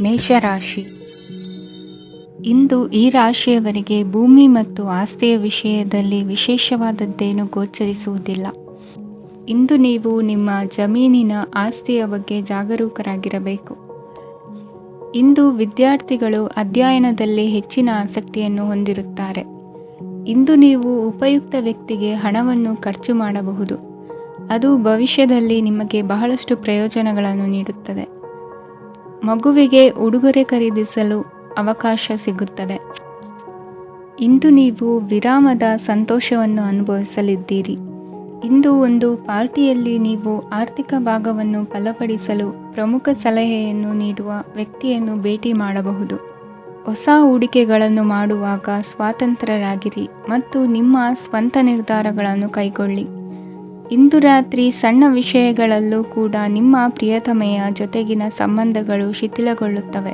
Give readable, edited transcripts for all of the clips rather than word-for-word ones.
ಮೇಷರಾಶಿ. ಇಂದು ಈ ರಾಶಿಯವರಿಗೆ ಭೂಮಿ ಮತ್ತು ಆಸ್ತಿಯ ವಿಷಯದಲ್ಲಿ ವಿಶೇಷವಾದದ್ದೇನು ಗೋಚರಿಸುವುದಿಲ್ಲ. ಇಂದು ನೀವು ನಿಮ್ಮ ಜಮೀನಿನ ಆಸ್ತಿಯ ಬಗ್ಗೆ ಜಾಗರೂಕರಾಗಿರಬೇಕು. ಇಂದು ವಿದ್ಯಾರ್ಥಿಗಳು ಅಧ್ಯಯನದಲ್ಲಿ ಹೆಚ್ಚಿನ ಆಸಕ್ತಿಯನ್ನು ಹೊಂದಿರುತ್ತಾರೆ. ಇಂದು ನೀವು ಉಪಯುಕ್ತ ವ್ಯಕ್ತಿಗೆ ಹಣವನ್ನು ಖರ್ಚು ಮಾಡಬಹುದು. ಅದು ಭವಿಷ್ಯದಲ್ಲಿ ನಿಮಗೆ ಬಹಳಷ್ಟು ಪ್ರಯೋಜನಗಳನ್ನು ನೀಡುತ್ತದೆ. ಮಗುವಿಗೆ ಉಡುಗೊರೆ ಖರೀದಿಸಲು ಅವಕಾಶ ಸಿಗುತ್ತದೆ. ಇಂದು ನೀವು ವಿರಾಮದ ಸಂತೋಷವನ್ನು ಅನುಭವಿಸಲಿದ್ದೀರಿ. ಇಂದು ಒಂದು ಪಾರ್ಟಿಯಲ್ಲಿ ನೀವು ಆರ್ಥಿಕ ಭಾಗವನ್ನು ಬಲಪಡಿಸಲು ಪ್ರಮುಖ ಸಲಹೆಯನ್ನು ನೀಡುವ ವ್ಯಕ್ತಿಯನ್ನು ಭೇಟಿ ಮಾಡಬಹುದು. ಹೊಸ ಹೂಡಿಕೆಗಳನ್ನು ಮಾಡುವಾಗ ಸ್ವಾತಂತ್ರ್ಯರಾಗಿರಿ ಮತ್ತು ನಿಮ್ಮ ಸ್ವಂತ ನಿರ್ಧಾರಗಳನ್ನು ಕೈಗೊಳ್ಳಿ. ಇಂದು ರಾತ್ರಿ ಸಣ್ಣ ವಿಷಯಗಳಲ್ಲೂ ಕೂಡ ನಿಮ್ಮ ಪ್ರಿಯತಮೆಯ ಜೊತೆಗಿನ ಸಂಬಂಧಗಳು ಶಿಥಿಲಗೊಳ್ಳುತ್ತವೆ.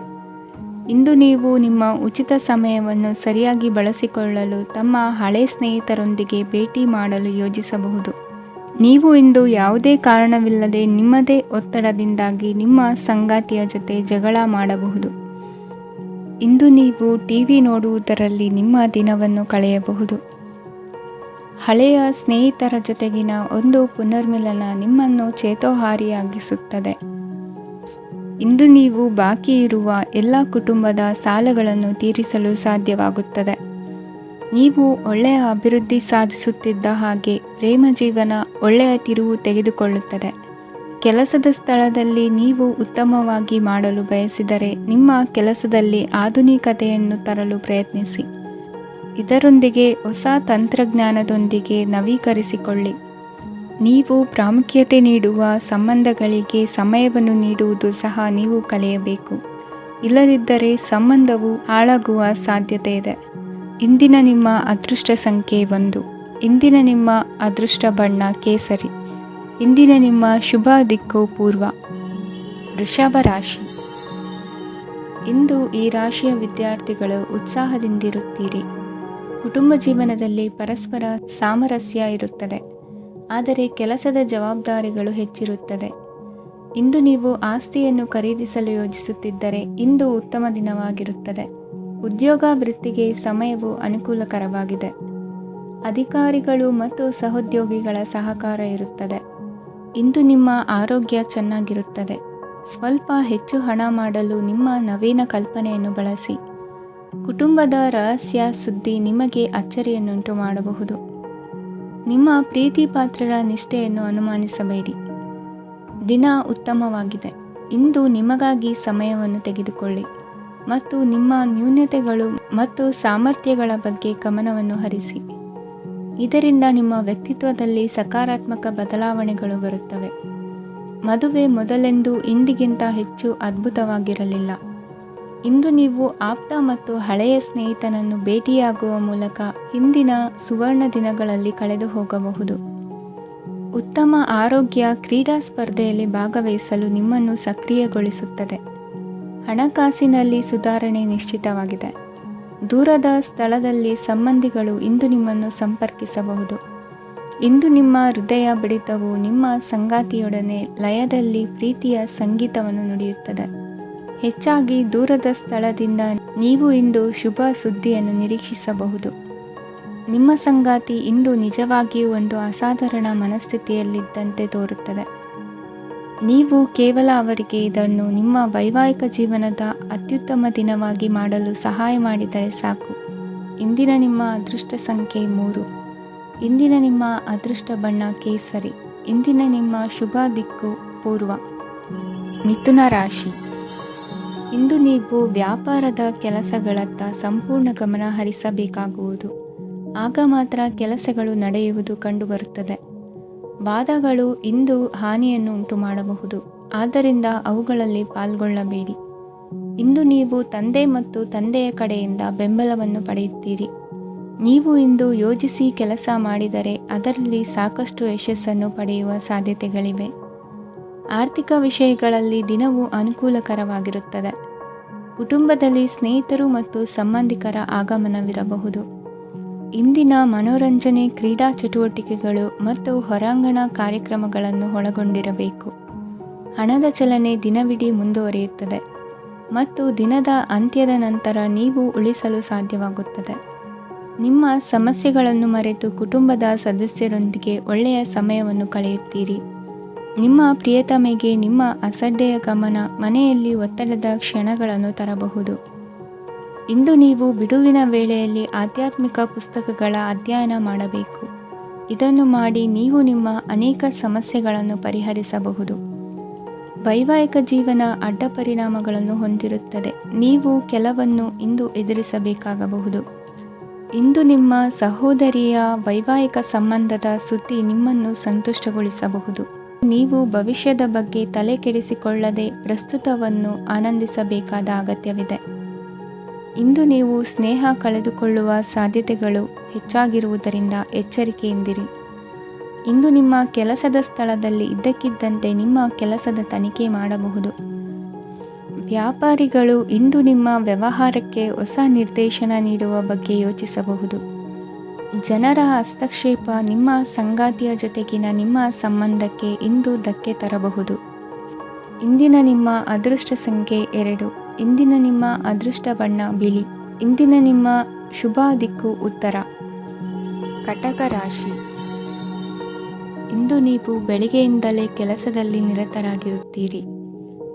ಇಂದು ನೀವು ನಿಮ್ಮ ಉಚಿತ ಸಮಯವನ್ನು ಸರಿಯಾಗಿ ಬಳಸಿಕೊಳ್ಳಲು ತಮ್ಮ ಹಳೆ ಸ್ನೇಹಿತರೊಂದಿಗೆ ಭೇಟಿ ಮಾಡಲು ಯೋಜಿಸಬಹುದು. ನೀವು ಇಂದು ಯಾವುದೇ ಕಾರಣವಿಲ್ಲದೆ ನಿಮ್ಮದೇ ಒತ್ತಡದಿಂದಾಗಿ ನಿಮ್ಮ ಸಂಗಾತಿಯ ಜೊತೆ ಜಗಳ ಮಾಡಬಹುದು. ಇಂದು ನೀವು ಟಿವಿ ನೋಡುವುದರಲ್ಲಿ ನಿಮ್ಮ ದಿನವನ್ನು ಕಳೆಯಬಹುದು. ಹಳೆಯ ಸ್ನೇಹಿತರ ಜೊತೆಗಿನ ಒಂದು ಪುನರ್ಮಿಲನ ನಿಮ್ಮನ್ನು ಚೇತೋಹಾರಿಯಾಗಿಸುತ್ತದೆ. ಇಂದು ನೀವು ಬಾಕಿ ಇರುವ ಎಲ್ಲ ಕುಟುಂಬದ ಸಾಲಗಳನ್ನು ತೀರಿಸಲು ಸಾಧ್ಯವಾಗುತ್ತದೆ. ನೀವು ಒಳ್ಳೆಯ ಅಭಿವೃದ್ಧಿ ಸಾಧಿಸುತ್ತಿದ್ದ ಹಾಗೆ ಪ್ರೇಮ ಜೀವನ ಒಳ್ಳೆಯ ತಿರುವು ತೆಗೆದುಕೊಳ್ಳುತ್ತದೆ. ಕೆಲಸದ ಸ್ಥಳದಲ್ಲಿ ನೀವು ಉತ್ತಮವಾಗಿ ಮಾಡಲು ಬಯಸಿದರೆ ನಿಮ್ಮ ಕೆಲಸದಲ್ಲಿ ಆಧುನಿಕತೆಯನ್ನು ತರಲು ಪ್ರಯತ್ನಿಸಿ. ಇದರೊಂದಿಗೆ ಹೊಸ ತಂತ್ರಜ್ಞಾನದೊಂದಿಗೆ ನವೀಕರಿಸಿಕೊಳ್ಳಿ. ನೀವು ಪ್ರಾಮುಖ್ಯತೆ ನೀಡುವ ಸಂಬಂಧಗಳಿಗೆ ಸಮಯವನ್ನು ನೀಡುವುದು ಸಹ ನೀವು ಕಲಿಯಬೇಕು. ಇಲ್ಲದಿದ್ದರೆ ಸಂಬಂಧವು ಹಾಳಾಗುವ ಸಾಧ್ಯತೆ ಇದೆ. ಇಂದಿನ ನಿಮ್ಮ ಅದೃಷ್ಟ ಸಂಖ್ಯೆ 1. ಇಂದಿನ ನಿಮ್ಮ ಅದೃಷ್ಟ ಬಣ್ಣ ಕೇಸರಿ. ಇಂದಿನ ನಿಮ್ಮ ಶುಭ ದಿಕ್ಕು ಪೂರ್ವ. ವೃಷಭ ರಾಶಿ. ಇಂದು ಈ ರಾಶಿಯ ವಿದ್ಯಾರ್ಥಿಗಳು ಉತ್ಸಾಹದಿಂದಿರುತ್ತೀರಿ. ಕುಟುಂಬ ಜೀವನದಲ್ಲಿ ಪರಸ್ಪರ ಸಾಮರಸ್ಯ ಇರುತ್ತದೆ, ಆದರೆ ಕೆಲಸದ ಜವಾಬ್ದಾರಿಗಳು ಹೆಚ್ಚಿರುತ್ತದೆ. ಇಂದು ನೀವು ಆಸ್ತಿಯನ್ನು ಖರೀದಿಸಲು ಯೋಜಿಸುತ್ತಿದ್ದರೆ ಇಂದು ಉತ್ತಮ ದಿನವಾಗಿರುತ್ತದೆ. ಉದ್ಯೋಗ ವೃತ್ತಿಗೆ ಸಮಯವು ಅನುಕೂಲಕರವಾಗಿದೆ. ಅಧಿಕಾರಿಗಳು ಮತ್ತು ಸಹೋದ್ಯೋಗಿಗಳ ಸಹಕಾರ ಇರುತ್ತದೆ. ಇಂದು ನಿಮ್ಮ ಆರೋಗ್ಯ ಚೆನ್ನಾಗಿರುತ್ತದೆ. ಸ್ವಲ್ಪ ಹೆಚ್ಚು ಹಣ ಮಾಡಲು ನಿಮ್ಮ ನವೀನ ಕಲ್ಪನೆಯನ್ನು ಬಳಸಿ. ಕುಟುಂಬದ ರಹಸ್ಯ ಸುದ್ದಿ ನಿಮಗೆ ಅಚ್ಚರಿಯನ್ನುಂಟು ಮಾಡಬಹುದು. ನಿಮ್ಮ ಪ್ರೀತಿ ಪಾತ್ರರ ನಿಷ್ಠೆಯನ್ನು ಅನುಮಾನಿಸಬೇಡಿ. ದಿನ ಉತ್ತಮವಾಗಿದೆ. ಇಂದು ನಿಮಗಾಗಿ ಸಮಯವನ್ನು ತೆಗೆದುಕೊಳ್ಳಿ ಮತ್ತು ನಿಮ್ಮ ನ್ಯೂನತೆಗಳು ಮತ್ತು ಸಾಮರ್ಥ್ಯಗಳ ಬಗ್ಗೆ ಗಮನವನ್ನು ಹರಿಸಿ. ಇದರಿಂದ ನಿಮ್ಮ ವ್ಯಕ್ತಿತ್ವದಲ್ಲಿ ಸಕಾರಾತ್ಮಕ ಬದಲಾವಣೆಗಳು ಬರುತ್ತವೆ. ಮದುವೆ ಮೊದಲೆಂದು ಇಂದಿಗಿಂತ ಹೆಚ್ಚು ಅದ್ಭುತವಾಗಿರಲಿಲ್ಲ. ಇಂದು ನೀವು ಆಪ್ತ ಮತ್ತು ಹಳೆಯ ಸ್ನೇಹಿತನನ್ನು ಭೇಟಿಯಾಗುವ ಮೂಲಕ ಹಿಂದಿನ ಸುವರ್ಣ ದಿನಗಳಲ್ಲಿ ಕಳೆದು ಹೋಗಬಹುದು. ಉತ್ತಮ ಆರೋಗ್ಯ ಕ್ರೀಡಾ ಸ್ಪರ್ಧೆಯಲ್ಲಿ ಭಾಗವಹಿಸಲು ನಿಮ್ಮನ್ನು ಸಕ್ರಿಯಗೊಳಿಸುತ್ತದೆ. ಹಣಕಾಸಿನಲ್ಲಿ ಸುಧಾರಣೆ ನಿಶ್ಚಿತವಾಗಿದೆ. ದೂರದ ಸ್ಥಳದಲ್ಲಿ ಸಂಬಂಧಿಗಳು ಇಂದು ನಿಮ್ಮನ್ನು ಸಂಪರ್ಕಿಸಬಹುದು. ಇಂದು ನಿಮ್ಮ ಹೃದಯ ಬಡಿತವು ನಿಮ್ಮ ಸಂಗಾತಿಯೊಡನೆ ಲಯದಲ್ಲಿ ಪ್ರೀತಿಯ ಸಂಗೀತವನ್ನು ನುಡಿಯುತ್ತದೆ. ಹೆಚ್ಚಾಗಿ ದೂರದ ಸ್ಥಳದಿಂದ ನೀವು ಇಂದು ಶುಭ ಸುದ್ದಿಯನ್ನು ನಿರೀಕ್ಷಿಸಬಹುದು. ನಿಮ್ಮ ಸಂಗಾತಿ ಇಂದು ನಿಜವಾಗಿಯೂ ಒಂದು ಅಸಾಧಾರಣ ಮನಸ್ಥಿತಿಯಲ್ಲಿದ್ದಂತೆ ತೋರುತ್ತದೆ. ನೀವು ಕೇವಲ ಅವರಿಗೆ ಇದನ್ನು ನಿಮ್ಮ ವೈವಾಹಿಕ ಜೀವನದ ಅತ್ಯುತ್ತಮ ದಿನವಾಗಿ ಮಾಡಲು ಸಹಾಯ ಮಾಡಿದರೆ ಸಾಕು. ಇಂದಿನ ನಿಮ್ಮ ಅದೃಷ್ಟ ಸಂಖ್ಯೆ 3. ಇಂದಿನ ನಿಮ್ಮ ಅದೃಷ್ಟ ಬಣ್ಣ ಕೇಸರಿ. ಇಂದಿನ ನಿಮ್ಮ ಶುಭ ದಿಕ್ಕು ಪೂರ್ವ. ಮಿಥುನ ರಾಶಿ. ಇಂದು ನೀವು ವ್ಯಾಪಾರದ ಕೆಲಸಗಳತ್ತ ಸಂಪೂರ್ಣ ಗಮನ ಹರಿಸಬೇಕಾಗುವುದು. ಆಗ ಮಾತ್ರ ಕೆಲಸಗಳು ನಡೆಯುವುದು ಕಂಡುಬರುತ್ತದೆ. ವಾದಗಳು ಇಂದು ಹಾನಿಯನ್ನು ಉಂಟು ಮಾಡಬಹುದು, ಆದ್ದರಿಂದ ಅವುಗಳಲ್ಲಿ ಪಾಲ್ಗೊಳ್ಳಬೇಡಿ. ಇಂದು ನೀವು ತಂದೆ ಮತ್ತು ತಂದೆಯ ಕಡೆಯಿಂದ ಬೆಂಬಲವನ್ನು ಪಡೆಯುತ್ತೀರಿ. ನೀವು ಇಂದು ಯೋಜಿಸಿ ಕೆಲಸ ಮಾಡಿದರೆ ಅದರಲ್ಲಿ ಸಾಕಷ್ಟು ಯಶಸ್ಸನ್ನು ಪಡೆಯುವ ಸಾಧ್ಯತೆಗಳಿವೆ. ಆರ್ಥಿಕ ವಿಷಯಗಳಲ್ಲಿ ದಿನವು ಅನುಕೂಲಕರವಾಗಿರುತ್ತದೆ. ಕುಟುಂಬದಲ್ಲಿ ಸ್ನೇಹಿತರು ಮತ್ತು ಸಂಬಂಧಿಕರ ಆಗಮನವಿರಬಹುದು. ಇಂದಿನ ಮನೋರಂಜನೆ ಕ್ರೀಡಾ ಚಟುವಟಿಕೆಗಳು ಮತ್ತು ಹೊರಾಂಗಣ ಕಾರ್ಯಕ್ರಮಗಳನ್ನು ಒಳಗೊಂಡಿರಬೇಕು. ಹಣದ ಚಲನೆ ದಿನವಿಡೀ ಮುಂದುವರಿಯುತ್ತದೆ ಮತ್ತು ದಿನದ ಅಂತ್ಯದ ನಂತರ ನೀವು ಉಳಿಸಲು ಸಾಧ್ಯವಾಗುತ್ತದೆ. ನಿಮ್ಮ ಸಮಸ್ಯೆಗಳನ್ನು ಮರೆತು ಕುಟುಂಬದ ಸದಸ್ಯರೊಂದಿಗೆ ಒಳ್ಳೆಯ ಸಮಯವನ್ನು ಕಳೆಯುತ್ತೀರಿ. ನಿಮ್ಮ ಪ್ರಿಯತಮೆಗೆ ನಿಮ್ಮ ಅಸಡ್ಡೆಯ ಗಮನ ಮನೆಯಲ್ಲಿ ಒತ್ತಡದ ಕ್ಷಣಗಳನ್ನು ತರಬಹುದು. ಇಂದು ನೀವು ಬಿಡುವಿನ ವೇಳೆಯಲ್ಲಿ ಆಧ್ಯಾತ್ಮಿಕ ಪುಸ್ತಕಗಳ ಅಧ್ಯಯನ ಮಾಡಬೇಕು. ಇದನ್ನು ಮಾಡಿ ನೀವು ನಿಮ್ಮ ಅನೇಕ ಸಮಸ್ಯೆಗಳನ್ನು ಪರಿಹರಿಸಬಹುದು. ವೈವಾಹಿಕ ಜೀವನ ಅಡ್ಡ ಪರಿಣಾಮಗಳನ್ನು ಹೊಂದಿರುತ್ತದೆ. ನೀವು ಕೆಲವನ್ನು ಇಂದು ಎದುರಿಸಬೇಕಾಗಬಹುದು. ಇಂದು ನಿಮ್ಮ ಸಹೋದರಿಯ ವೈವಾಹಿಕ ಸಂಬಂಧದ ಸುದ್ದಿ ನಿಮ್ಮನ್ನು ಸಂತುಷ್ಟಗೊಳಿಸಬಹುದು. ನೀವು ಭವಿಷ್ಯದ ಬಗ್ಗೆ ತಲೆ ಕೆಡಿಸಿಕೊಳ್ಳದೆ ಪ್ರಸ್ತುತವನ್ನು ಆನಂದಿಸಬೇಕಾದ ಅಗತ್ಯವಿದೆ. ಇಂದು ನೀವು ಸ್ನೇಹ ಕಳೆದುಕೊಳ್ಳುವ ಸಾಧ್ಯತೆಗಳು ಹೆಚ್ಚಾಗಿರುವುದರಿಂದ ಎಚ್ಚರಿಕೆಯಿಂದಿರಿ. ಇಂದು ನಿಮ್ಮ ಕೆಲಸದ ಸ್ಥಳದಲ್ಲಿ ಇದ್ದಕ್ಕಿದ್ದಂತೆ ನಿಮ್ಮ ಕೆಲಸದ ತನಿಖೆ ಮಾಡಬಹುದು. ವ್ಯಾಪಾರಿಗಳು ಇಂದು ನಿಮ್ಮ ವ್ಯವಹಾರಕ್ಕೆ ಹೊಸ ನಿರ್ದೇಶನ ನೀಡುವ ಬಗ್ಗೆ ಯೋಚಿಸಬಹುದು. ಜನರ ಹಸ್ತಕ್ಷೇಪ ನಿಮ್ಮ ಸಂಗಾತಿಯ ಜೊತೆಗಿನ ನಿಮ್ಮ ಸಂಬಂಧಕ್ಕೆ ಇಂದು ಧಕ್ಕೆ ತರಬಹುದು. ಇಂದಿನ ನಿಮ್ಮ ಅದೃಷ್ಟ ಸಂಖ್ಯೆ 2. ಇಂದಿನ ನಿಮ್ಮ ಅದೃಷ್ಟ ಬಣ್ಣ ಬಿಳಿ. ಇಂದಿನ ನಿಮ್ಮ ಶುಭ ದಿಕ್ಕು ಉತ್ತರ. ಕಟಕ ರಾಶಿ. ಇಂದು ನೀವು ಬೆಳಿಗ್ಗೆಯಿಂದಲೇ ಕೆಲಸದಲ್ಲಿ ನಿರತರಾಗಿರುತ್ತೀರಿ.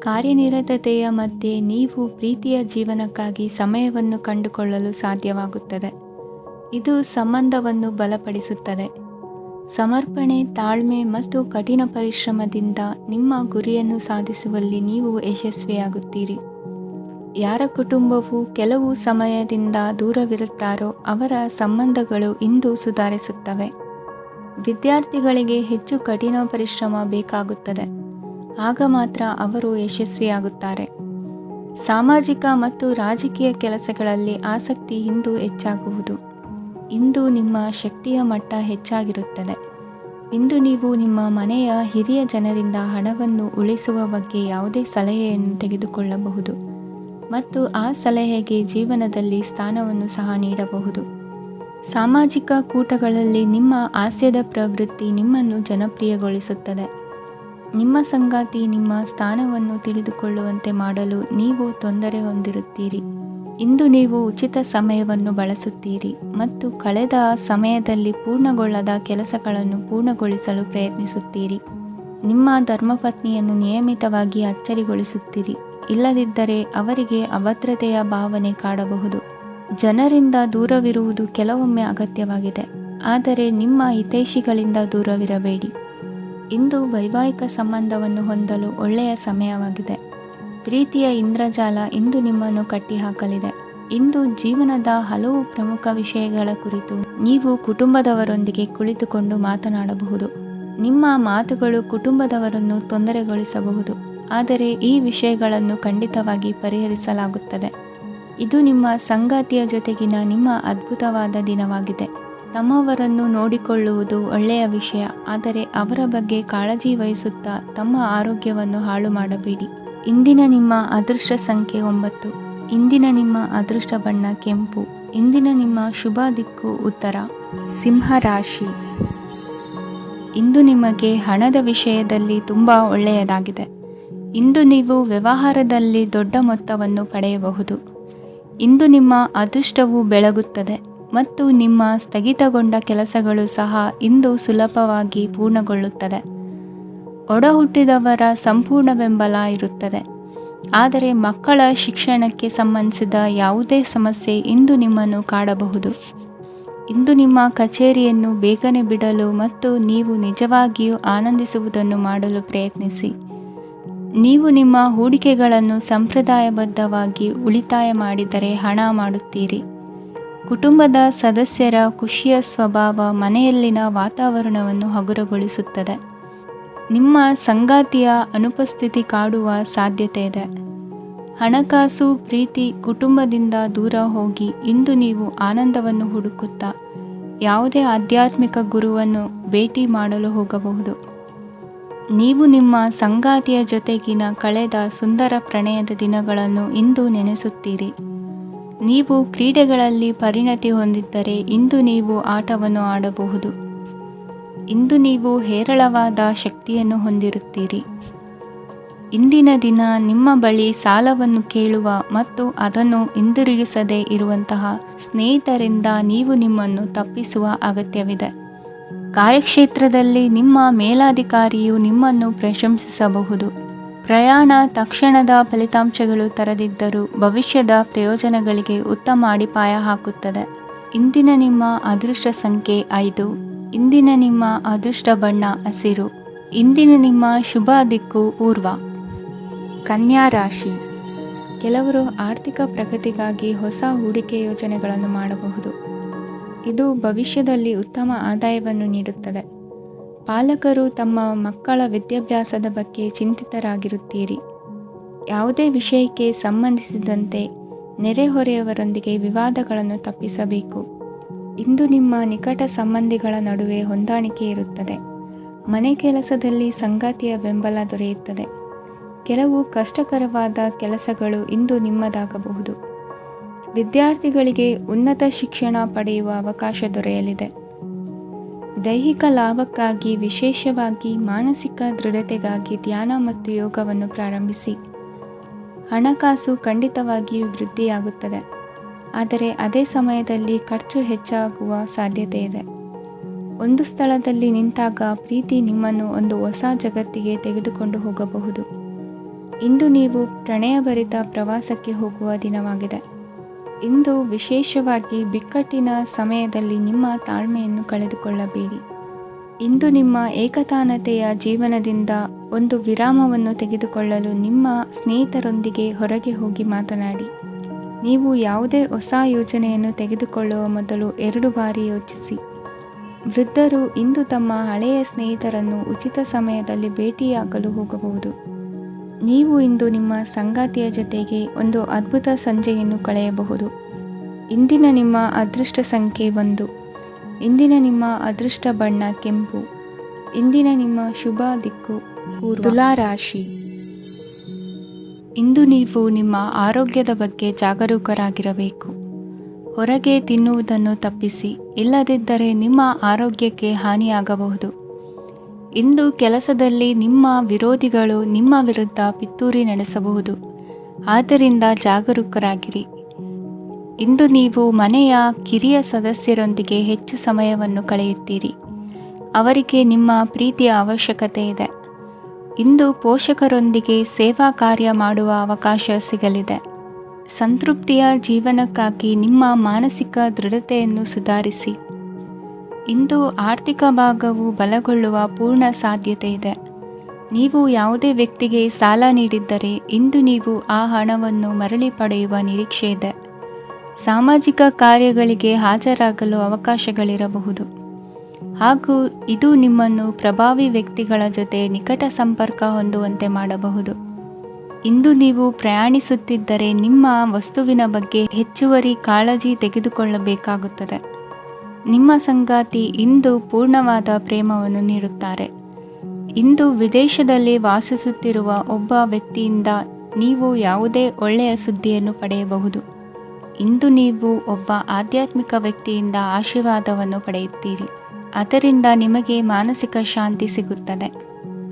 ಕಾರ್ಯನಿರತತೆಯ ಮಧ್ಯೆ ನೀವು ಪ್ರೀತಿಯ ಜೀವನಕ್ಕಾಗಿ ಸಮಯವನ್ನು ಕಂಡುಕೊಳ್ಳಲು ಸಾಧ್ಯವಾಗುತ್ತದೆ. ಇದು ಸಂಬಂಧವನ್ನು ಬಲಪಡಿಸುತ್ತದೆ. ಸಮರ್ಪಣೆ, ತಾಳ್ಮೆ ಮತ್ತು ಕಠಿಣ ಪರಿಶ್ರಮದಿಂದ ನಿಮ್ಮ ಗುರಿಯನ್ನು ಸಾಧಿಸುವಲ್ಲಿ ನೀವು ಯಶಸ್ವಿಯಾಗುತ್ತೀರಿ. ಯಾರ ಕುಟುಂಬವು ಕೆಲವು ಸಮಯದಿಂದ ದೂರವಿರುತ್ತಾರೋ ಅವರ ಸಂಬಂಧಗಳು ಇಂದು ಸುಧಾರಿಸುತ್ತವೆ. ವಿದ್ಯಾರ್ಥಿಗಳಿಗೆ ಹೆಚ್ಚು ಕಠಿಣ ಪರಿಶ್ರಮ ಬೇಕಾಗುತ್ತದೆ. ಆಗ ಮಾತ್ರ ಅವರು ಯಶಸ್ವಿಯಾಗುತ್ತಾರೆ. ಸಾಮಾಜಿಕ ಮತ್ತು ರಾಜಕೀಯ ಕೆಲಸಗಳಲ್ಲಿ ಆಸಕ್ತಿ ಇಂದು ಹೆಚ್ಚಾಗುವುದು. ಇಂದು ನಿಮ್ಮ ಶಕ್ತಿಯ ಮಟ್ಟ ಹೆಚ್ಚಾಗಿರುತ್ತದೆ. ಇಂದು ನೀವು ನಿಮ್ಮ ಮನೆಯ ಹಿರಿಯ ಜನರಿಂದ ಹಣವನ್ನು ಉಳಿಸುವ ಬಗ್ಗೆ ಯಾವುದೇ ಸಲಹೆಯನ್ನು ತೆಗೆದುಕೊಳ್ಳಬಹುದು ಮತ್ತು ಆ ಸಲಹೆಗೆ ಜೀವನದಲ್ಲಿ ಸ್ಥಾನವನ್ನು ಸಹ ನೀಡಬಹುದು. ಸಾಮಾಜಿಕ ಕೂಟಗಳಲ್ಲಿ ನಿಮ್ಮ ಹಾಸ್ಯದ ಪ್ರವೃತ್ತಿ ನಿಮ್ಮನ್ನು ಜನಪ್ರಿಯಗೊಳಿಸುತ್ತದೆ. ನಿಮ್ಮ ಸಂಗಾತಿ ನಿಮ್ಮ ಸ್ಥಾನವನ್ನು ತಿಳಿದುಕೊಳ್ಳುವಂತೆ ಮಾಡಲು ನೀವು ತೊಂದರೆ ಹೊಂದಿರುತ್ತೀರಿ. ಇಂದು ನೀವು ಉಚಿತ ಸಮಯವನ್ನು ಬಳಸುತ್ತೀರಿ ಮತ್ತು ಕಳೆದ ಸಮಯದಲ್ಲಿ ಪೂರ್ಣಗೊಳ್ಳದ ಕೆಲಸಗಳನ್ನು ಪೂರ್ಣಗೊಳಿಸಲು ಪ್ರಯತ್ನಿಸುತ್ತೀರಿ. ನಿಮ್ಮ ಧರ್ಮಪತ್ನಿಯನ್ನು ನಿಯಮಿತವಾಗಿ ಅಚ್ಚರಿಗೊಳಿಸುತ್ತೀರಿ. ಇಲ್ಲದಿದ್ದರೆ ಅವರಿಗೆ ಅಭದ್ರತೆಯ ಭಾವನೆ ಕಾಡಬಹುದು. ಜನರಿಂದ ದೂರವಿರುವುದು ಕೆಲವೊಮ್ಮೆ ಅಗತ್ಯವಾಗಿದೆ, ಆದರೆ ನಿಮ್ಮ ಹಿತೈಷಿಗಳಿಂದ ದೂರವಿರಬೇಡಿ. ಇಂದು ವೈವಾಹಿಕ ಸಂಬಂಧವನ್ನು ಹೊಂದಲು ಒಳ್ಳೆಯ ಸಮಯವಾಗಿದೆ. ಪ್ರೀತಿಯ ಇಂದ್ರಜಾಲ ಇಂದು ನಿಮ್ಮನ್ನು ಕಟ್ಟಿಹಾಕಲಿದೆ. ಇಂದು ಜೀವನದ ಹಲವು ಪ್ರಮುಖ ವಿಷಯಗಳ ಕುರಿತು ನೀವು ಕುಟುಂಬದವರೊಂದಿಗೆ ಕುಳಿತುಕೊಂಡು ಮಾತನಾಡಬಹುದು. ನಿಮ್ಮ ಮಾತುಗಳು ಕುಟುಂಬದವರನ್ನು ತೊಂದರೆಗೊಳಿಸಬಹುದು, ಆದರೆ ಈ ವಿಷಯಗಳನ್ನು ಖಂಡಿತವಾಗಿ ಪರಿಹರಿಸಲಾಗುತ್ತದೆ. ಇದು ನಿಮ್ಮ ಸಂಗಾತಿಯ ಜೊತೆಗಿನ ನಿಮ್ಮ ಅದ್ಭುತವಾದ ದಿನವಾಗಿದೆ. ತಮ್ಮವರನ್ನು ನೋಡಿಕೊಳ್ಳುವುದು ಒಳ್ಳೆಯ ವಿಷಯ, ಆದರೆ ಅವರ ಬಗ್ಗೆ ಕಾಳಜಿ ವಹಿಸುತ್ತಾ ತಮ್ಮ ಆರೋಗ್ಯವನ್ನು ಹಾಳು ಮಾಡಬೇಡಿ. ಇಂದಿನ ನಿಮ್ಮ ಅದೃಷ್ಟ ಸಂಖ್ಯೆ 9. ಇಂದಿನ ನಿಮ್ಮ ಅದೃಷ್ಟ ಬಣ್ಣ ಕೆಂಪು. ಇಂದಿನ ನಿಮ್ಮ ಶುಭ ದಿಕ್ಕು ಉತ್ತರ. ಸಿಂಹ ರಾಶಿ. ಇಂದು ನಿಮಗೆ ಹಣದ ವಿಷಯದಲ್ಲಿ ತುಂಬ ಒಳ್ಳೆಯದಾಗಿದೆ. ಇಂದು ನೀವು ವ್ಯವಹಾರದಲ್ಲಿ ದೊಡ್ಡ ಮೊತ್ತವನ್ನು ಪಡೆಯಬಹುದು. ಇಂದು ನಿಮ್ಮ ಅದೃಷ್ಟವು ಬೆಳಗುತ್ತದೆ ಮತ್ತು ನಿಮ್ಮ ಸ್ಥಗಿತಗೊಂಡ ಕೆಲಸಗಳು ಸಹ ಇಂದು ಸುಲಭವಾಗಿ ಪೂರ್ಣಗೊಳ್ಳುತ್ತದೆ. ಒಡಹುಟ್ಟಿದವರ ಸಂಪೂರ್ಣ ಬೆಂಬಲ ಇರುತ್ತದೆ, ಆದರೆ ಮಕ್ಕಳ ಶಿಕ್ಷಣಕ್ಕೆ ಸಂಬಂಧಿಸಿದ ಯಾವುದೇ ಸಮಸ್ಯೆ ಇಂದು ನಿಮ್ಮನ್ನು ಕಾಡಬಹುದು. ಇಂದು ನಿಮ್ಮ ಕಚೇರಿಯನ್ನು ಬೇಗನೆ ಬಿಡಲು ಮತ್ತು ನೀವು ನಿಜವಾಗಿಯೂ ಆನಂದಿಸುವುದನ್ನು ಮಾಡಲು ಪ್ರಯತ್ನಿಸಿ. ನೀವು ನಿಮ್ಮ ಹೂಡಿಕೆಗಳನ್ನು ಸಂಪ್ರದಾಯಬದ್ಧವಾಗಿ ಉಳಿತಾಯ ಮಾಡಿದರೆ ಹಣ ಮಾಡುತ್ತೀರಿ. ಕುಟುಂಬದ ಸದಸ್ಯರ ಖುಷಿಯ ಸ್ವಭಾವ ಮನೆಯಲ್ಲಿನ ವಾತಾವರಣವನ್ನು ಹಗುರಗೊಳಿಸುತ್ತದೆ. ನಿಮ್ಮ ಸಂಗಾತಿಯ ಅನುಪಸ್ಥಿತಿ ಕಾಡುವ ಸಾಧ್ಯತೆ ಇದೆ. ಹಣಕಾಸು, ಪ್ರೀತಿ, ಕುಟುಂಬದಿಂದ ದೂರ ಹೋಗಿ ಇಂದು ನೀವು ಆನಂದವನ್ನು ಹುಡುಕುತ್ತಾ ಯಾವುದೇ ಆಧ್ಯಾತ್ಮಿಕ ಗುರುವನ್ನು ಭೇಟಿ ಮಾಡಲು ಹೋಗಬಹುದು. ನೀವು ನಿಮ್ಮ ಸಂಗಾತಿಯ ಜೊತೆಗಿನ ಕಳೆದ ಸುಂದರ ಪ್ರಣಯದ ದಿನಗಳನ್ನು ಇಂದು ನೆನೆಸುತ್ತೀರಿ. ನೀವು ಕ್ರೀಡೆಗಳಲ್ಲಿ ಪರಿಣತಿ ಹೊಂದಿದ್ದರೆ ಇಂದು ನೀವು ಆಟವನ್ನು ಆಡಬಹುದು. ಇಂದು ನೀವು ಹೇರಳವಾದ ಶಕ್ತಿಯನ್ನು ಹೊಂದಿರುತ್ತೀರಿ. ಇಂದಿನ ದಿನ ನಿಮ್ಮ ಬಳಿ ಸಾಲವನ್ನು ಕೇಳುವ ಮತ್ತು ಅದನ್ನು ಹಿಂದಿರುಗಿಸದೇ ಇರುವಂತಹ ಸ್ನೇಹಿತರಿಂದ ನೀವು ನಿಮ್ಮನ್ನು ತಪ್ಪಿಸುವ ಅಗತ್ಯವಿದೆ. ಕಾರ್ಯಕ್ಷೇತ್ರದಲ್ಲಿ ನಿಮ್ಮ ಮೇಲಾಧಿಕಾರಿಯು ನಿಮ್ಮನ್ನು ಪ್ರಶಂಸಿಸಬಹುದು. ಪ್ರಯಾಣ ತಕ್ಷಣದ ಫಲಿತಾಂಶಗಳು ತರದಿದ್ದರೂ ಭವಿಷ್ಯದ ಪ್ರಯೋಜನಗಳಿಗೆ ಉತ್ತಮ ಅಡಿಪಾಯ ಹಾಕುತ್ತದೆ. ಇಂದಿನ ನಿಮ್ಮ ಅದೃಷ್ಟ ಸಂಖ್ಯೆ 5. ಇಂದಿನ ನಿಮ್ಮ ಅದೃಷ್ಟ ಬಣ್ಣ ಹಸಿರು. ಇಂದಿನ ನಿಮ್ಮ ಶುಭ ದಿಕ್ಕು ಪೂರ್ವ. ಕನ್ಯಾ ರಾಶಿ. ಕೆಲವರು ಆರ್ಥಿಕ ಪ್ರಗತಿಗಾಗಿ ಹೊಸ ಹೂಡಿಕೆ ಯೋಜನೆಗಳನ್ನು ಮಾಡಬಹುದು. ಇದು ಭವಿಷ್ಯದಲ್ಲಿ ಉತ್ತಮ ಆದಾಯವನ್ನು ನೀಡುತ್ತದೆ. ಪಾಲಕರು ತಮ್ಮ ಮಕ್ಕಳ ವಿದ್ಯಾಭ್ಯಾಸದ ಬಗ್ಗೆ ಚಿಂತಿತರಾಗಿರುತ್ತೀರಿ. ಯಾವುದೇ ವಿಷಯಕ್ಕೆ ಸಂಬಂಧಿಸಿದಂತೆ ನೆರೆಹೊರೆಯವರೊಂದಿಗೆ ವಿವಾದಗಳನ್ನು ತಪ್ಪಿಸಬೇಕು. ಇಂದು ನಿಮ್ಮ ನಿಕಟ ಸಂಬಂಧಿಗಳ ನಡುವೆ ಹೊಂದಾಣಿಕೆ ಇರುತ್ತದೆ. ಮನೆ ಕೆಲಸದಲ್ಲಿ ಸಂಗಾತಿಯ ಬೆಂಬಲ ದೊರೆಯುತ್ತದೆ. ಕೆಲವು ಕಷ್ಟಕರವಾದ ಕೆಲಸಗಳು ಇಂದು ನಿಮ್ಮದಾಗಬಹುದು. ವಿದ್ಯಾರ್ಥಿಗಳಿಗೆ ಉನ್ನತ ಶಿಕ್ಷಣ ಪಡೆಯುವ ಅವಕಾಶ ದೊರೆಯಲಿದೆ. ದೈಹಿಕ ಲಾಭಕ್ಕಾಗಿ, ವಿಶೇಷವಾಗಿ ಮಾನಸಿಕ ದೃಢತೆಗಾಗಿ ಧ್ಯಾನ ಮತ್ತು ಯೋಗವನ್ನು ಪ್ರಾರಂಭಿಸಿ. ಹಣಕಾಸು ಖಂಡಿತವಾಗಿಯೂ ವೃದ್ಧಿಯಾಗುತ್ತದೆ, ಆದರೆ ಅದೇ ಸಮಯದಲ್ಲಿ ಖರ್ಚು ಹೆಚ್ಚಾಗುವ ಸಾಧ್ಯತೆ ಇದೆ. ಒಂದು ಸ್ಥಳದಲ್ಲಿ ನಿಂತಾಗ ಪ್ರೀತಿ ನಿಮ್ಮನ್ನು ಒಂದು ಹೊಸ ಜಗತ್ತಿಗೆ ತೆಗೆದುಕೊಂಡು ಹೋಗಬಹುದು. ಇಂದು ನೀವು ಪ್ರಣಯಭರಿತ ಪ್ರವಾಸಕ್ಕೆ ಹೋಗುವ ದಿನವಾಗಿದೆ. ಇಂದು ವಿಶೇಷವಾಗಿ ಬಿಕ್ಕಟ್ಟಿನ ಸಮಯದಲ್ಲಿ ನಿಮ್ಮ ತಾಳ್ಮೆಯನ್ನು ಕಳೆದುಕೊಳ್ಳಬೇಡಿ. ಇಂದು ನಿಮ್ಮ ಏಕತಾನತೆಯ ಜೀವನದಿಂದ ಒಂದು ವಿರಾಮವನ್ನು ತೆಗೆದುಕೊಳ್ಳಲು ನಿಮ್ಮ ಸ್ನೇಹಿತರೊಂದಿಗೆ ಹೊರಗೆ ಹೋಗಿ ಮಾತನಾಡಿ. ನೀವು ಯಾವುದೇ ಹೊಸ ಯೋಜನೆಯನ್ನು ತೆಗೆದುಕೊಳ್ಳುವ ಮೊದಲು 2 ಬಾರಿ ಯೋಚಿಸಿ. ವೃದ್ಧರು ಇಂದು ತಮ್ಮ ಹಳೆಯ ಸ್ನೇಹಿತರನ್ನು ಉಚಿತ ಸಮಯದಲ್ಲಿ ಭೇಟಿಯಾಗಲು ಹೋಗಬಹುದು. ನೀವು ಇಂದು ನಿಮ್ಮ ಸಂಗಾತಿಯ ಜೊತೆಗೆ ಒಂದು ಅದ್ಭುತ ಸಂಜೆಯನ್ನು ಕಳೆಯಬಹುದು. ಇಂದಿನ ನಿಮ್ಮ ಅದೃಷ್ಟ ಸಂಖ್ಯೆ 1. ಇಂದಿನ ನಿಮ್ಮ ಅದೃಷ್ಟ ಬಣ್ಣ ಕೆಂಪು. ಇಂದಿನ ನಿಮ್ಮ ಶುಭ ದಿಕ್ಕು ಪೂರ್ವ. ತುಲಾ ರಾಶಿ. ಇಂದು ನೀವು ನಿಮ್ಮ ಆರೋಗ್ಯದ ಬಗ್ಗೆ ಜಾಗರೂಕರಾಗಿರಬೇಕು. ಹೊರಗೆ ತಿನ್ನುವುದನ್ನು ತಪ್ಪಿಸಿ, ಇಲ್ಲದಿದ್ದರೆ ನಿಮ್ಮ ಆರೋಗ್ಯಕ್ಕೆ ಹಾನಿಯಾಗಬಹುದು. ಇಂದು ಕೆಲಸದಲ್ಲಿ ನಿಮ್ಮ ವಿರೋಧಿಗಳು ನಿಮ್ಮ ವಿರುದ್ಧ ಪಿತೂರಿ ನಡೆಸಬಹುದು, ಆದ್ದರಿಂದ ಜಾಗರೂಕರಾಗಿರಿ. ಇಂದು ನೀವು ಮನೆಯ ಕಿರಿಯ ಸದಸ್ಯರೊಂದಿಗೆ ಹೆಚ್ಚು ಸಮಯವನ್ನು ಕಳೆಯುತ್ತೀರಿ. ಅವರಿಗೆ ನಿಮ್ಮ ಪ್ರೀತಿಯ ಅವಶ್ಯಕತೆ ಇದೆ. ಇಂದು ಪೋಷಕರೊಂದಿಗೆ ಸೇವಾ ಕಾರ್ಯ ಮಾಡುವ ಅವಕಾಶ ಸಿಗಲಿದೆ. ಸಂತೃಪ್ತಿಯ ಜೀವನಕ್ಕಾಗಿ ನಿಮ್ಮ ಮಾನಸಿಕ ದೃಢತೆಯನ್ನು ಸುಧಾರಿಸಿ. ಇಂದು ಆರ್ಥಿಕ ಭಾಗವು ಬಲಗೊಳ್ಳುವ ಪೂರ್ಣ ಸಾಧ್ಯತೆ ಇದೆ. ನೀವು ಯಾವುದೇ ವ್ಯಕ್ತಿಗೆ ಸಾಲ ನೀಡಿದ್ದರೆ ಇಂದು ನೀವು ಆ ಹಣವನ್ನು ಮರಳಿ ಪಡೆಯುವ ನಿರೀಕ್ಷೆ ಇದೆ. ಸಾಮಾಜಿಕ ಕಾರ್ಯಗಳಿಗೆ ಹಾಜರಾಗಲು ಅವಕಾಶಗಳಿರಬಹುದು, ಹಾಗೂ ಇದು ನಿಮ್ಮನ್ನು ಪ್ರಭಾವಿ ವ್ಯಕ್ತಿಗಳ ಜೊತೆ ನಿಕಟ ಸಂಪರ್ಕ ಹೊಂದುವಂತೆ ಮಾಡಬಹುದು. ಇಂದು ನೀವು ಪ್ರಯಾಣಿಸುತ್ತಿದ್ದರೆ ನಿಮ್ಮ ವಸ್ತುವಿನ ಬಗ್ಗೆ ಹೆಚ್ಚುವರಿ ಕಾಳಜಿ ತೆಗೆದುಕೊಳ್ಳಬೇಕಾಗುತ್ತದೆ. ನಿಮ್ಮ ಸಂಗಾತಿ ಇಂದು ಪೂರ್ಣವಾದ ಪ್ರೇಮವನ್ನು ನೀಡುತ್ತಾರೆ. ಇಂದು ವಿದೇಶದಲ್ಲಿ ವಾಸಿಸುತ್ತಿರುವ ಒಬ್ಬ ವ್ಯಕ್ತಿಯಿಂದ ನೀವು ಯಾವುದೇ ಒಳ್ಳೆಯ ಸುದ್ದಿಯನ್ನು ಪಡೆಯಬಹುದು. ಇಂದು ನೀವು ಒಬ್ಬ ಆಧ್ಯಾತ್ಮಿಕ ವ್ಯಕ್ತಿಯಿಂದ ಆಶೀರ್ವಾದವನ್ನು ಪಡೆಯುತ್ತೀರಿ. ಅದರಿಂದ ನಿಮಗೆ ಮಾನಸಿಕ ಶಾಂತಿ ಸಿಗುತ್ತದೆ.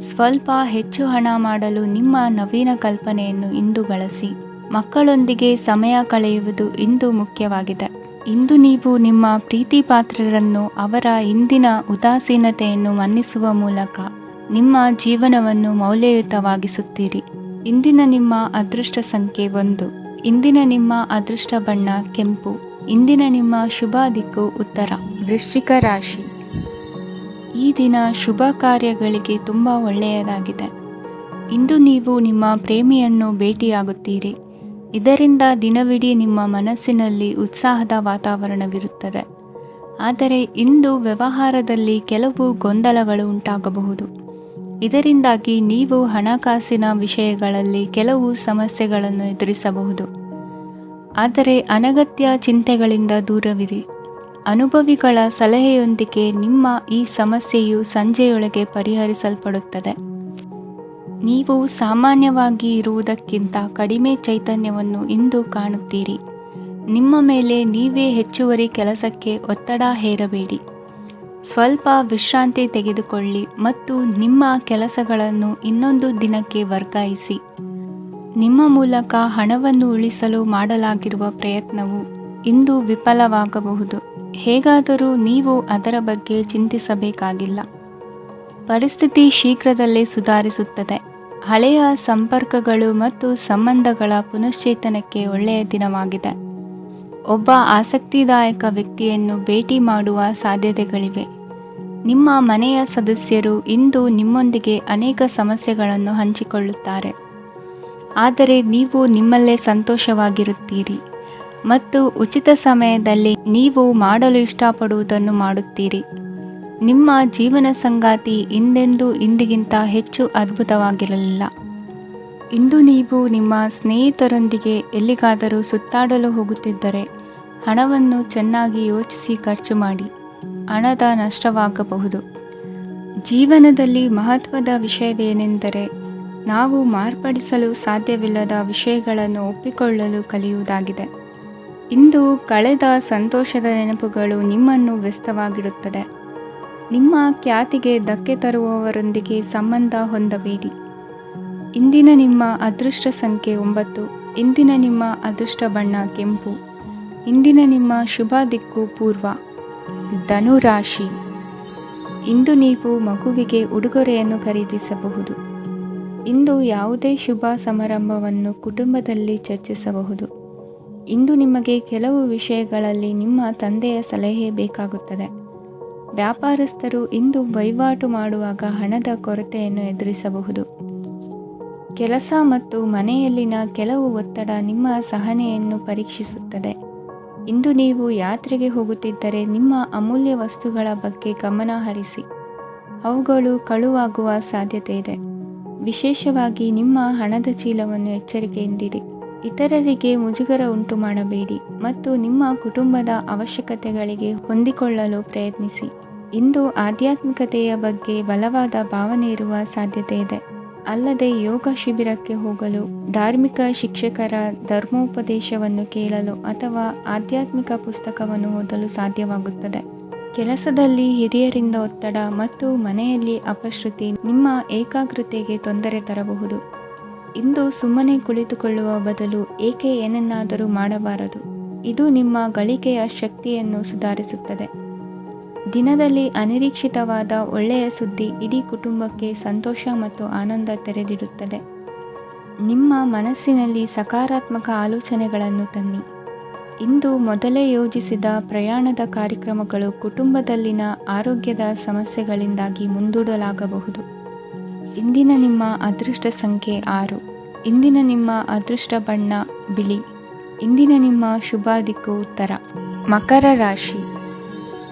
ಸ್ವಲ್ಪ ಹೆಚ್ಚು ಹಣ ಮಾಡಲು ನಿಮ್ಮ ನವೀನ ಕಲ್ಪನೆಯನ್ನು ಇಂದು ಬಳಸಿ. ಮಕ್ಕಳೊಂದಿಗೆ ಸಮಯ ಕಳೆಯುವುದು ಇಂದು ಮುಖ್ಯವಾಗಿದೆ. ಇಂದು ನೀವು ನಿಮ್ಮ ಪ್ರೀತಿ ಪಾತ್ರರನ್ನು ಅವರ ಇಂದಿನ ಉದಾಸೀನತೆಯನ್ನು ಮನ್ನಿಸುವ ಮೂಲಕ ನಿಮ್ಮ ಜೀವನವನ್ನು ಮೌಲ್ಯಯುತವಾಗಿಸುತ್ತೀರಿ. ಇಂದಿನ ನಿಮ್ಮ ಅದೃಷ್ಟ ಸಂಖ್ಯೆ 1. ಇಂದಿನ ನಿಮ್ಮ ಅದೃಷ್ಟ ಬಣ್ಣ ಕೆಂಪು. ಇಂದಿನ ನಿಮ್ಮ ಶುಭ ದಿಕ್ಕು ಉತ್ತರ. ವೃಶ್ಚಿಕ ರಾಶಿ. ಈ ದಿನ ಶುಭ ಕಾರ್ಯಗಳಿಗೆ ತುಂಬ ಒಳ್ಳೆಯದಾಗಿದೆ. ಇಂದು ನೀವು ನಿಮ್ಮ ಪ್ರೇಮಿಯನ್ನು ಭೇಟಿಯಾಗುತ್ತೀರಿ. ಇದರಿಂದ ದಿನವಿಡೀ ನಿಮ್ಮ ಮನಸ್ಸಿನಲ್ಲಿ ಉತ್ಸಾಹದ ವಾತಾವರಣವಿರುತ್ತದೆ. ಆದರೆ ಇಂದು ವ್ಯವಹಾರದಲ್ಲಿ ಕೆಲವು ಗೊಂದಲಗಳು ಉಂಟಾಗಬಹುದು. ಇದರಿಂದಾಗಿ ನೀವು ಹಣಕಾಸಿನ ವಿಷಯಗಳಲ್ಲಿ ಕೆಲವು ಸಮಸ್ಯೆಗಳನ್ನು ಎದುರಿಸಬಹುದು. ಆದರೆ ಅನಗತ್ಯ ಚಿಂತೆಗಳಿಂದ ದೂರವಿರಿ. ಅನುಭವಿಗಳ ಸಲಹೆಯೊಂದಿಗೆ ನಿಮ್ಮ ಈ ಸಮಸ್ಯೆಯು ಸಂಜೆಯೊಳಗೆ ಪರಿಹರಿಸಲ್ಪಡುತ್ತದೆ. ನೀವು ಸಾಮಾನ್ಯವಾಗಿ ಇರುವುದಕ್ಕಿಂತ ಕಡಿಮೆ ಚೈತನ್ಯವನ್ನು ಇಂದು ಕಾಣುತ್ತೀರಿ. ನಿಮ್ಮ ಮೇಲೆ ನೀವೇ ಹೆಚ್ಚುವರಿ ಕೆಲಸಕ್ಕೆ ಒತ್ತಡ ಹೇರಬೇಡಿ. ಸ್ವಲ್ಪ ವಿಶ್ರಾಂತಿ ತೆಗೆದುಕೊಳ್ಳಿ ಮತ್ತು ನಿಮ್ಮ ಕೆಲಸಗಳನ್ನು ಇನ್ನೊಂದು ದಿನಕ್ಕೆ ವರ್ಗಾಯಿಸಿ. ನಿಮ್ಮ ಮೂಲಕ ಹಣವನ್ನು ಉಳಿಸಲು ಮಾಡಲಾಗಿರುವ ಪ್ರಯತ್ನವು ಇಂದು ವಿಫಲವಾಗಬಹುದು. ಹೇಗಾದರೂ ನೀವು ಅದರ ಬಗ್ಗೆ ಚಿಂತಿಸಬೇಕಾಗಿಲ್ಲ. ಪರಿಸ್ಥಿತಿ ಶೀಘ್ರದಲ್ಲೇ ಸುಧಾರಿಸುತ್ತದೆ. ಹಳೆಯ ಸಂಪರ್ಕಗಳು ಮತ್ತು ಸಂಬಂಧಗಳ ಪುನಶ್ಚೇತನಕ್ಕೆ ಒಳ್ಳೆಯ ದಿನವಾಗಿದೆ. ಒಬ್ಬ ಆಸಕ್ತಿದಾಯಕ ವ್ಯಕ್ತಿಯನ್ನು ಭೇಟಿ ಮಾಡುವ ಸಾಧ್ಯತೆಗಳಿವೆ. ನಿಮ್ಮ ಮನೆಯ ಸದಸ್ಯರು ಇಂದು ನಿಮ್ಮೊಂದಿಗೆ ಅನೇಕ ಸಮಸ್ಯೆಗಳನ್ನು ಹಂಚಿಕೊಳ್ಳುತ್ತಾರೆ, ಆದರೆ ನೀವು ನಿಮ್ಮಲ್ಲೇ ಸಂತೋಷವಾಗಿರುತ್ತೀರಿ ಮತ್ತು ಉಚಿತ ಸಮಯದಲ್ಲಿ ನೀವು ಮಾಡಲು ಇಷ್ಟಪಡುವುದನ್ನು ಮಾಡುತ್ತೀರಿ. ನಿಮ್ಮ ಜೀವನ ಸಂಗಾತಿ ಇಂದಿಗಿಂತ ಹೆಚ್ಚು ಅದ್ಭುತವಾಗಿರಲಿಲ್ಲ. ಇಂದು ನೀವು ನಿಮ್ಮ ಸ್ನೇಹಿತರೊಂದಿಗೆ ಎಲ್ಲಿಗಾದರೂ ಸುತ್ತಾಡಲು ಹೋಗುತ್ತಿದ್ದರೆ ಹಣವನ್ನು ಚೆನ್ನಾಗಿ ಯೋಚಿಸಿ ಖರ್ಚು ಮಾಡಿ. ಹಣದ ನಷ್ಟವಾಗಬಹುದು. ಜೀವನದಲ್ಲಿ ಮಹತ್ವದ ವಿಷಯವೇನೆಂದರೆ ನಾವು ಮಾರ್ಪಡಿಸಲು ಸಾಧ್ಯವಿಲ್ಲದ ವಿಷಯಗಳನ್ನು ಒಪ್ಪಿಕೊಳ್ಳಲು ಕಲಿಯುವುದಾಗಿದೆ. ಇಂದು ಕಳೆದ ಸಂತೋಷದ ನೆನಪುಗಳು ನಿಮ್ಮನ್ನು ವ್ಯಸ್ತವಾಗಿಡುತ್ತದೆ. ನಿಮ್ಮ ಖ್ಯಾತಿಗೆ ಧಕ್ಕೆ ತರುವವರೊಂದಿಗೆ ಸಂಬಂಧ ಹೊಂದಬೇಡಿ. ಇಂದಿನ ನಿಮ್ಮ ಅದೃಷ್ಟ ಸಂಖ್ಯೆ 9. ಇಂದಿನ ನಿಮ್ಮ ಅದೃಷ್ಟ ಬಣ್ಣ ಕೆಂಪು. ಇಂದಿನ ನಿಮ್ಮ ಶುಭ ದಿಕ್ಕು ಪೂರ್ವ. ಧನುರಾಶಿ. ಇಂದು ನೀವು ಮಗುವಿಗೆ ಉಡುಗೊರೆಯನ್ನು ಖರೀದಿಸಬಹುದು. ಇಂದು ಯಾವುದೇ ಶುಭ ಸಮಾರಂಭವನ್ನು ಕುಟುಂಬದಲ್ಲಿ ಚರ್ಚಿಸಬಹುದು. ಇಂದು ನಿಮಗೆ ಕೆಲವು ವಿಷಯಗಳಲ್ಲಿ ನಿಮ್ಮ ತಂದೆಯ ಸಲಹೆ ಬೇಕಾಗುತ್ತದೆ. ವ್ಯಾಪಾರಸ್ಥರು ಇಂದು ವಹಿವಾಟು ಮಾಡುವಾಗ ಹಣದ ಕೊರತೆಯನ್ನು ಎದುರಿಸಬಹುದು. ಕೆಲಸ ಮತ್ತು ಮನೆಯಲ್ಲಿನ ಕೆಲವು ಒತ್ತಡ ನಿಮ್ಮ ಸಹನೆಯನ್ನು ಪರೀಕ್ಷಿಸುತ್ತದೆ. ಇಂದು ನೀವು ಯಾತ್ರೆಗೆ ಹೋಗುತ್ತಿದ್ದರೆ ನಿಮ್ಮ ಅಮೂಲ್ಯ ವಸ್ತುಗಳ ಬಗ್ಗೆ ಗಮನ ಹರಿಸಿ. ಅವುಗಳು ಕಳುವಾಗುವ ಸಾಧ್ಯತೆ ಇದೆ. ವಿಶೇಷವಾಗಿ ನಿಮ್ಮ ಹಣದ ಚೀಲವನ್ನು ಎಚ್ಚರಿಕೆಯಿಂದಿಡಿ. ಇತರರಿಗೆ ಮುಜುಗರ ಉಂಟು ಮಾಡಬೇಡಿ ಮತ್ತು ನಿಮ್ಮ ಕುಟುಂಬದ ಅವಶ್ಯಕತೆಗಳಿಗೆ ಹೊಂದಿಕೊಳ್ಳಲು ಪ್ರಯತ್ನಿಸಿ. ಇಂದು ಆಧ್ಯಾತ್ಮಿಕತೆಯ ಬಗ್ಗೆ ಬಲವಾದ ಭಾವನೆ ಇರುವ ಸಾಧ್ಯತೆ ಇದೆ. ಅಲ್ಲದೆ ಯೋಗ ಶಿಬಿರಕ್ಕೆ ಹೋಗಲು, ಧಾರ್ಮಿಕ ಶಿಕ್ಷಕರ ಧರ್ಮೋಪದೇಶವನ್ನು ಕೇಳಲು ಅಥವಾ ಆಧ್ಯಾತ್ಮಿಕ ಪುಸ್ತಕವನ್ನು ಓದಲು ಸಾಧ್ಯವಾಗುತ್ತದೆ. ಕೆಲಸದಲ್ಲಿ ಹಿರಿಯರಿಂದ ಒತ್ತಡ ಮತ್ತು ಮನೆಯಲ್ಲಿ ಅಪಶ್ರುತಿ ನಿಮ್ಮ ಏಕಾಗ್ರತೆಗೆ ತೊಂದರೆ ತರಬಹುದು. ಇಂದು ಸುಮ್ಮನೆ ಕುಳಿತುಕೊಳ್ಳುವ ಬದಲು ಏಕೆ ಏನನ್ನಾದರೂ ಮಾಡಬಾರದು. ಇದು ನಿಮ್ಮ ಗಳಿಕೆಯ ಶಕ್ತಿಯನ್ನು ಸುಧಾರಿಸುತ್ತದೆ. ದಿನದಲ್ಲಿ ಅನಿರೀಕ್ಷಿತವಾದ ಒಳ್ಳೆಯ ಸುದ್ದಿ ಇಡೀ ಕುಟುಂಬಕ್ಕೆ ಸಂತೋಷ ಮತ್ತು ಆನಂದ ತೆರೆದಿಡುತ್ತದೆ. ನಿಮ್ಮ ಮನಸ್ಸಿನಲ್ಲಿ ಸಕಾರಾತ್ಮಕ ಆಲೋಚನೆಗಳನ್ನು ತನ್ನಿ. ಇಂದು ಮೊದಲೇ ಯೋಜಿಸಿದ ಪ್ರಯಾಣದ ಕಾರ್ಯಕ್ರಮಗಳು ಕುಟುಂಬದಲ್ಲಿನ ಆರೋಗ್ಯದ ಸಮಸ್ಯೆಗಳಿಂದಾಗಿ ಮುಂದೂಡಲಾಗಬಹುದು. ಇಂದಿನ ನಿಮ್ಮ ಅದೃಷ್ಟ ಸಂಖ್ಯೆ 6. ಇಂದಿನ ನಿಮ್ಮ ಅದೃಷ್ಟ ಬಣ್ಣ ಬಿಳಿ. ಇಂದಿನ ನಿಮ್ಮ ಶುಭ ದಿಕ್ಕು ಉತ್ತರ. ಮಕರ ರಾಶಿ.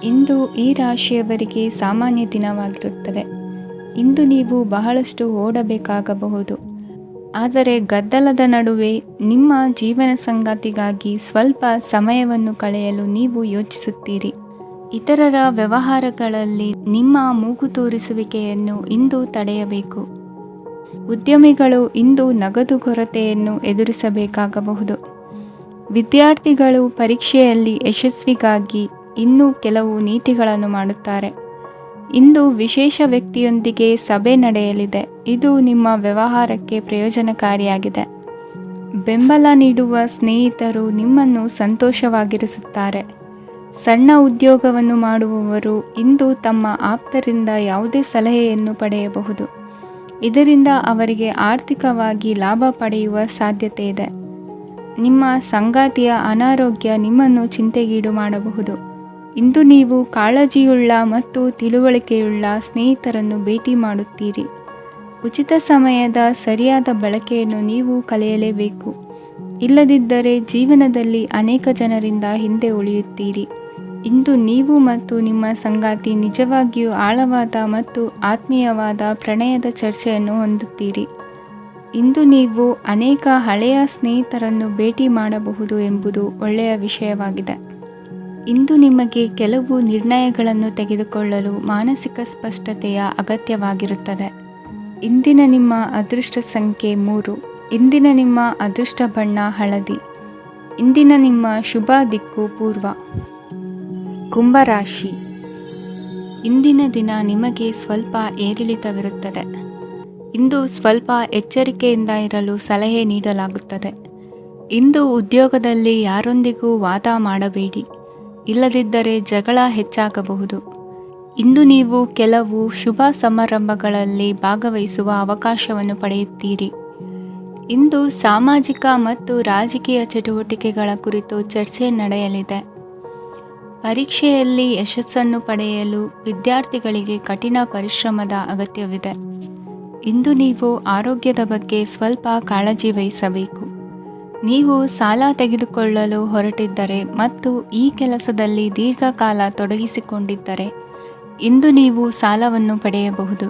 ಇಂದು ಈ ರಾಶಿಯವರಿಗೆ ಸಾಮಾನ್ಯ ದಿನವಾಗಿರುತ್ತದೆ. ಇಂದು ನೀವು ಬಹಳಷ್ಟು ಓಡಬೇಕಾಗಬಹುದು, ಆದರೆ ಗದ್ದಲದ ನಡುವೆ ನಿಮ್ಮ ಜೀವನ ಸಂಗಾತಿಗಾಗಿ ಸ್ವಲ್ಪ ಸಮಯವನ್ನು ಕಳೆಯಲು ನೀವು ಯೋಚಿಸುತ್ತೀರಿ. ಇತರರ ವ್ಯವಹಾರಗಳಲ್ಲಿ ನಿಮ್ಮ ಮೂಗು ತೂರಿಸುವಿಕೆಯನ್ನು ಇಂದು ತಡೆಯಬೇಕು. ಉದ್ಯಮಿಗಳು ಇಂದು ನಗದು ಕೊರತೆಯನ್ನು ಎದುರಿಸಬೇಕಾಗಬಹುದು. ವಿದ್ಯಾರ್ಥಿಗಳು ಪರೀಕ್ಷೆಯಲ್ಲಿ ಯಶಸ್ವಿಗಾಗಿ ಇನ್ನೂ ಕೆಲವು ನೀತಿಗಳನ್ನು ಮಾಡುತ್ತಾರೆ. ಇಂದು ವಿಶೇಷ ವ್ಯಕ್ತಿಯೊಂದಿಗೆ ಸಭೆ ನಡೆಯಲಿದೆ. ಇದು ನಿಮ್ಮ ವ್ಯವಹಾರಕ್ಕೆ ಪ್ರಯೋಜನಕಾರಿಯಾಗಿದೆ. ಬೆಂಬಲ ನೀಡುವ ಸ್ನೇಹಿತರು ನಿಮ್ಮನ್ನು ಸಂತೋಷವಾಗಿರಿಸುತ್ತಾರೆ. ಸಣ್ಣ ಉದ್ಯೋಗವನ್ನು ಮಾಡುವವರು ಇಂದು ತಮ್ಮ ಆಪ್ತರಿಂದ ಯಾವುದೇ ಸಲಹೆಯನ್ನು ಪಡೆಯಬಹುದು. ಇದರಿಂದ ಅವರಿಗೆ ಆರ್ಥಿಕವಾಗಿ ಲಾಭ ಪಡೆಯುವ ಸಾಧ್ಯತೆ ಇದೆ. ನಿಮ್ಮ ಸಂಗಾತಿಯ ಅನಾರೋಗ್ಯ ನಿಮ್ಮನ್ನು ಚಿಂತೆಗೀಡು ಮಾಡಬಹುದು. ಇಂದು ನೀವು ಕಾಳಜಿಯುಳ್ಳ ಮತ್ತು ತಿಳುವಳಿಕೆಯುಳ್ಳ ಸ್ನೇಹಿತರನ್ನು ಭೇಟಿ ಮಾಡುತ್ತೀರಿ. ಉಚಿತ ಸಮಯದ ಸರಿಯಾದ ಬಳಕೆಯನ್ನು ನೀವು ಕಲಿಯಲೇಬೇಕು. ಇಲ್ಲದಿದ್ದರೆ ಜೀವನದಲ್ಲಿ ಅನೇಕ ಜನರಿಂದ ಹಿಂದೆ ಉಳಿಯುತ್ತೀರಿ. ಇಂದು ನೀವು ಮತ್ತು ನಿಮ್ಮ ಸಂಗಾತಿ ನಿಜವಾಗಿಯೂ ಆಳವಾದ ಮತ್ತು ಆತ್ಮೀಯವಾದ ಪ್ರಣಯದ ಚರ್ಚೆಯನ್ನು ಹೊಂದುತ್ತೀರಿ. ಇಂದು ನೀವು ಅನೇಕ ಹಳೆಯ ಸ್ನೇಹಿತರನ್ನು ಭೇಟಿ ಮಾಡಬಹುದು ಎಂಬುದು ಒಳ್ಳೆಯ ವಿಷಯವಾಗಿದೆ. ಇಂದು ನಿಮಗೆ ಕೆಲವು ನಿರ್ಣಯಗಳನ್ನು ತೆಗೆದುಕೊಳ್ಳಲು ಮಾನಸಿಕ ಸ್ಪಷ್ಟತೆಯ ಅಗತ್ಯವಾಗಿರುತ್ತದೆ. ಇಂದಿನ ನಿಮ್ಮ ಅದೃಷ್ಟ ಸಂಖ್ಯೆ 3. ಇಂದಿನ ನಿಮ್ಮ ಅದೃಷ್ಟ ಬಣ್ಣ ಹಳದಿ. ಇಂದಿನ ನಿಮ್ಮ ಶುಭ ದಿಕ್ಕು ಪೂರ್ವ. ಕುಂಭರಾಶಿ. ಇಂದಿನ ದಿನ ನಿಮಗೆ ಸ್ವಲ್ಪ ಏರಿಳಿತವಿರುತ್ತದೆ. ಇಂದು ಸ್ವಲ್ಪ ಎಚ್ಚರಿಕೆಯಿಂದ ಇರಲು ಸಲಹೆ ನೀಡಲಾಗುತ್ತದೆ. ಇಂದು ಉದ್ಯೋಗದಲ್ಲಿ ಯಾರೊಂದಿಗೂ ವಾದ ಮಾಡಬೇಡಿ, ಇಲ್ಲದಿದ್ದರೆ ಜಗಳ ಹೆಚ್ಚಾಗಬಹುದು. ಇಂದು ನೀವು ಕೆಲವು ಶುಭ ಸಮಾರಂಭಗಳಲ್ಲಿ ಭಾಗವಹಿಸುವ ಅವಕಾಶವನ್ನು ಪಡೆಯುತ್ತೀರಿ. ಇಂದು ಸಾಮಾಜಿಕ ಮತ್ತು ರಾಜಕೀಯ ಚಟುವಟಿಕೆಗಳ ಕುರಿತು ಚರ್ಚೆ ನಡೆಯಲಿದೆ. ಪರೀಕ್ಷೆಯಲ್ಲಿ ಯಶಸ್ಸನ್ನು ಪಡೆಯಲು ವಿದ್ಯಾರ್ಥಿಗಳಿಗೆ ಕಠಿಣ ಪರಿಶ್ರಮದ ಅಗತ್ಯವಿದೆ. ಇಂದು ನೀವು ಆರೋಗ್ಯದ ಬಗ್ಗೆ ಸ್ವಲ್ಪ ಕಾಳಜಿ ವಹಿಸಬೇಕು. ನೀವು ಸಾಲ ತೆಗೆದುಕೊಳ್ಳಲು ಹೊರಟಿದ್ದರೆ ಮತ್ತು ಈ ಕೆಲಸದಲ್ಲಿ ದೀರ್ಘಕಾಲ ತೊಡಗಿಸಿಕೊಂಡಿದ್ದರೆ ಇಂದು ನೀವು ಸಾಲವನ್ನು ಪಡೆಯಬಹುದು.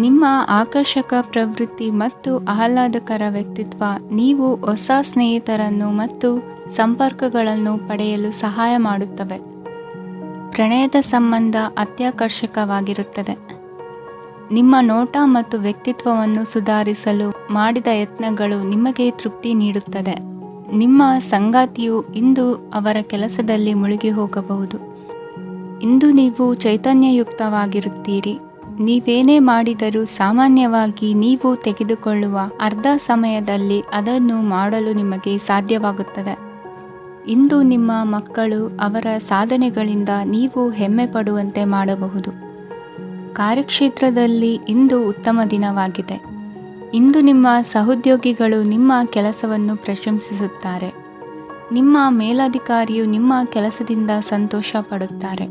ನಿಮ್ಮ ಆಕರ್ಷಕ ಪ್ರವೃತ್ತಿ ಮತ್ತು ಆಹ್ಲಾದಕರ ವ್ಯಕ್ತಿತ್ವ ನೀವು ಹೊಸ ಸ್ನೇಹಿತರನ್ನು ಮತ್ತು ಸಂಪರ್ಕಗಳನ್ನು ಪಡೆಯಲು ಸಹಾಯ ಮಾಡುತ್ತವೆ. ಪ್ರಣಯದ ಸಂಬಂಧ ಅತ್ಯಾಕರ್ಷಕವಾಗಿರುತ್ತದೆ. ನಿಮ್ಮ ನೋಟ ಮತ್ತು ವ್ಯಕ್ತಿತ್ವವನ್ನು ಸುಧಾರಿಸಲು ಮಾಡಿದ ಯತ್ನಗಳು ನಿಮಗೆ ತೃಪ್ತಿ ನೀಡುತ್ತದೆ. ನಿಮ್ಮ ಸಂಗಾತಿಯು ಇಂದು ಅವರ ಕೆಲಸದಲ್ಲಿ ಮುಳುಗಿ ಹೋಗಬಹುದು. ಇಂದು ನೀವು ಚೈತನ್ಯಯುಕ್ತವಾಗಿರುತ್ತೀರಿ. ನೀವೇನೇ ಮಾಡಿದರೂ ಸಾಮಾನ್ಯವಾಗಿ ನೀವು ತೆಗೆದುಕೊಳ್ಳುವ ಅರ್ಧ ಸಮಯದಲ್ಲಿ ಅದನ್ನು ಮಾಡಲು ನಿಮಗೆ ಸಾಧ್ಯವಾಗುತ್ತದೆ. ಇಂದು ನಿಮ್ಮ ಮಕ್ಕಳು ಅವರ ಸಾಧನೆಗಳಿಂದ ನೀವು ಹೆಮ್ಮೆ ಪಡುವಂತೆ ಮಾಡಬಹುದು. ಕಾರ್ಯಕ್ಷೇತ್ರದಲ್ಲಿ ಇಂದು ಉತ್ತಮ ದಿನವಾಗಿದೆ. ಇಂದು ನಿಮ್ಮ ಸಹೋದ್ಯೋಗಿಗಳು ನಿಮ್ಮ ಕೆಲಸವನ್ನು ಪ್ರಶಂಸಿಸುತ್ತಾರೆ. ನಿಮ್ಮ ಮೇಲಧಿಕಾರಿಯು ನಿಮ್ಮ ಕೆಲಸದಿಂದ ಸಂತೋಷ ಪಡುತ್ತಾರೆ.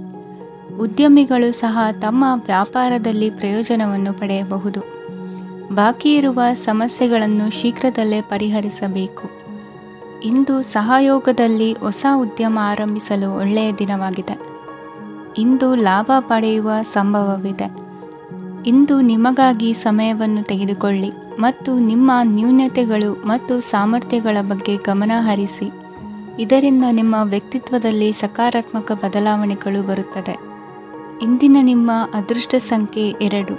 ಉದ್ಯಮಿಗಳು ಸಹ ತಮ್ಮ ವ್ಯಾಪಾರದಲ್ಲಿ ಪ್ರಯೋಜನವನ್ನು ಪಡೆಯಬಹುದು. ಬಾಕಿ ಇರುವ ಸಮಸ್ಯೆಗಳನ್ನು ಶೀಘ್ರದಲ್ಲೇ ಪರಿಹರಿಸಬೇಕು. ಇಂದು ಸಹಯೋಗದಲ್ಲಿ ಹೊಸ ಉದ್ಯಮ ಆರಂಭಿಸಲು ಒಳ್ಳೆಯ ದಿನವಾಗಿದೆ. ಇಂದು ಲಾಭ ಪಡೆಯುವ ಸಂಭವವಿದೆ. ಇಂದು ನಿಮಗಾಗಿ ಸಮಯವನ್ನು ತೆಗೆದುಕೊಳ್ಳಿ ಮತ್ತು ನಿಮ್ಮ ನ್ಯೂನತೆಗಳು ಮತ್ತು ಸಾಮರ್ಥ್ಯಗಳ ಬಗ್ಗೆ ಗಮನ ಹರಿಸಿ. ಇದರಿಂದ ನಿಮ್ಮ ವ್ಯಕ್ತಿತ್ವದಲ್ಲಿ ಸಕಾರಾತ್ಮಕ ಬದಲಾವಣೆಗಳು ಬರುತ್ತದೆ. ಇಂದಿನ ನಿಮ್ಮ ಅದೃಷ್ಟ ಸಂಖ್ಯೆ 2.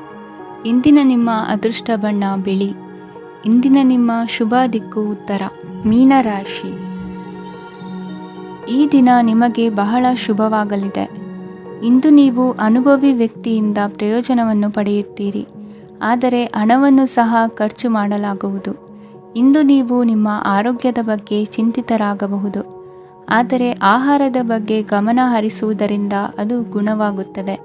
ಇಂದಿನ ನಿಮ್ಮ ಅದೃಷ್ಟ ಬಣ್ಣ ಬಿಳಿ. ಇಂದಿನ ನಿಮ್ಮ ಶುಭ ದಿಕ್ಕು ಉತ್ತರ. ಮೀನರಾಶಿ. ಈ ದಿನ ನಿಮಗೆ ಬಹಳ ಶುಭವಾಗಲಿದೆ. ಇಂದು ನೀವು ಅನುಭವಿ ವ್ಯಕ್ತಿಯಿಂದ ಪ್ರಯೋಜನವನ್ನು ಪಡೆಯುತ್ತೀರಿ, ಆದರೆ ಹಣವನ್ನು ಸಹ ಖರ್ಚು ಮಾಡಲಾಗುವುದು. ಇಂದು ನೀವು ನಿಮ್ಮ ಆರೋಗ್ಯದ ಬಗ್ಗೆ ಚಿಂತಿತರಾಗಬಹುದು, ಆದರೆ ಆಹಾರದ ಬಗ್ಗೆ ಗಮನ ಹರಿಸುವುದರಿಂದ ಅದು ಗುಣವಾಗುತ್ತದೆ.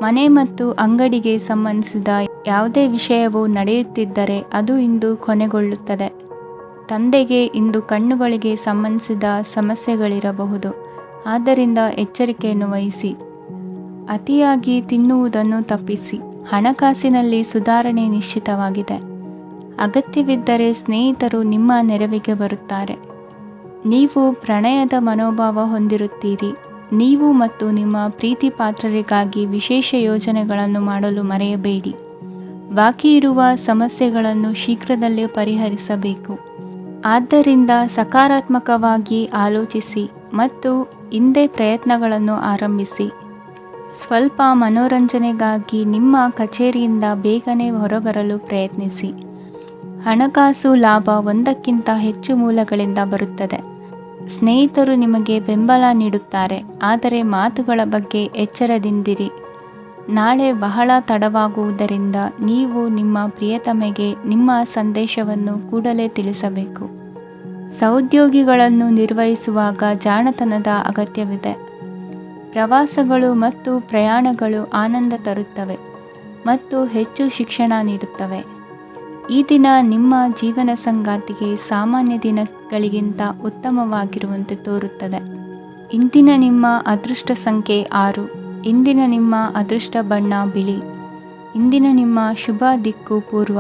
ಮನೆ ಮತ್ತು ಅಂಗಡಿಗೆ ಸಂಬಂಧಿಸಿದ ಯಾವುದೇ ವಿಷಯವು ನಡೆಯುತ್ತಿದ್ದರೆ ಅದು ಇಂದು ಕೊನೆಗೊಳ್ಳುತ್ತದೆ. ತಂದೆಗೆ ಇಂದು ಕಣ್ಣುಗಳಿಗೆ ಸಂಬಂಧಿಸಿದ ಸಮಸ್ಯೆಗಳಿರಬಹುದು, ಆದ್ದರಿಂದ ಎಚ್ಚರಿಕೆಯನ್ನು ವಹಿಸಿ. ಅತಿಯಾಗಿ ತಿನ್ನುವುದನ್ನು ತಪ್ಪಿಸಿ. ಹಣಕಾಸಿನಲ್ಲಿ ಸುಧಾರಣೆ ನಿಶ್ಚಿತವಾಗಿದೆ. ಅಗತ್ಯವಿದ್ದರೆ ಸ್ನೇಹಿತರು ನಿಮ್ಮ ನೆರವಿಗೆ ಬರುತ್ತಾರೆ. ನೀವು ಪ್ರಣಯದ ಮನೋಭಾವ ಹೊಂದಿರುತ್ತೀರಿ. ನೀವು ಮತ್ತು ನಿಮ್ಮ ಪ್ರೀತಿ ಪಾತ್ರರಿಗಾಗಿ ವಿಶೇಷ ಯೋಜನೆಗಳನ್ನು ಮಾಡಲು ಮರೆಯಬೇಡಿ. ಬಾಕಿ ಇರುವ ಸಮಸ್ಯೆಗಳನ್ನು ಶೀಘ್ರದಲ್ಲೇ ಪರಿಹರಿಸಬೇಕು. ಆದ್ದರಿಂದ ಸಕಾರಾತ್ಮಕವಾಗಿ ಆಲೋಚಿಸಿ ಮತ್ತು ಇಂದೇ ಪ್ರಯತ್ನಗಳನ್ನು ಆರಂಭಿಸಿ. ಸ್ವಲ್ಪ ಮನೋರಂಜನೆಗಾಗಿ ನಿಮ್ಮ ಕಚೇರಿಯಿಂದ ಬೇಗನೆ ಹೊರಬರಲು ಪ್ರಯತ್ನಿಸಿ. ಹಣಕಾಸು ಲಾಭ ಒಂದಕ್ಕಿಂತ ಹೆಚ್ಚು ಮೂಲಗಳಿಂದ ಬರುತ್ತದೆ. ಸ್ನೇಹಿತರು ನಿಮಗೆ ಬೆಂಬಲ ನೀಡುತ್ತಾರೆ, ಆದರೆ ಮಾತುಗಳ ಬಗ್ಗೆ ಎಚ್ಚರದಿಂದಿರಿ. ನಾಳೆ ಬಹಳ ತಡವಾಗುವುದರಿಂದ ನೀವು ನಿಮ್ಮ ಪ್ರಿಯತಮೆಗೆ ನಿಮ್ಮ ಸಂದೇಶವನ್ನು ಕೂಡಲೇ ತಿಳಿಸಬೇಕು. ಸಹೋದ್ಯೋಗಿಗಳನ್ನು ನಿರ್ವಹಿಸುವಾಗ ಜಾಣತನದ ಅಗತ್ಯವಿದೆ. ಪ್ರವಾಸಗಳು ಮತ್ತು ಪ್ರಯಾಣಗಳು ಆನಂದ ತರುತ್ತವೆ ಮತ್ತು ಹೆಚ್ಚು ಶಿಕ್ಷಣ ನೀಡುತ್ತವೆ. ಈ ದಿನ ನಿಮ್ಮ ಜೀವನ ಸಂಗಾತಿಗೆ ಸಾಮಾನ್ಯ ದಿನಗಳಿಗಿಂತ ಉತ್ತಮವಾಗಿರುವಂತೆ ತೋರುತ್ತದೆ. ಇಂದಿನ ನಿಮ್ಮ ಅದೃಷ್ಟ ಸಂಖ್ಯೆ 6. ಇಂದಿನ ನಿಮ್ಮ ಅದೃಷ್ಟ ಬಣ್ಣ ಬಿಳಿ. ಇಂದಿನ ನಿಮ್ಮ ಶುಭ ದಿಕ್ಕು ಪೂರ್ವ.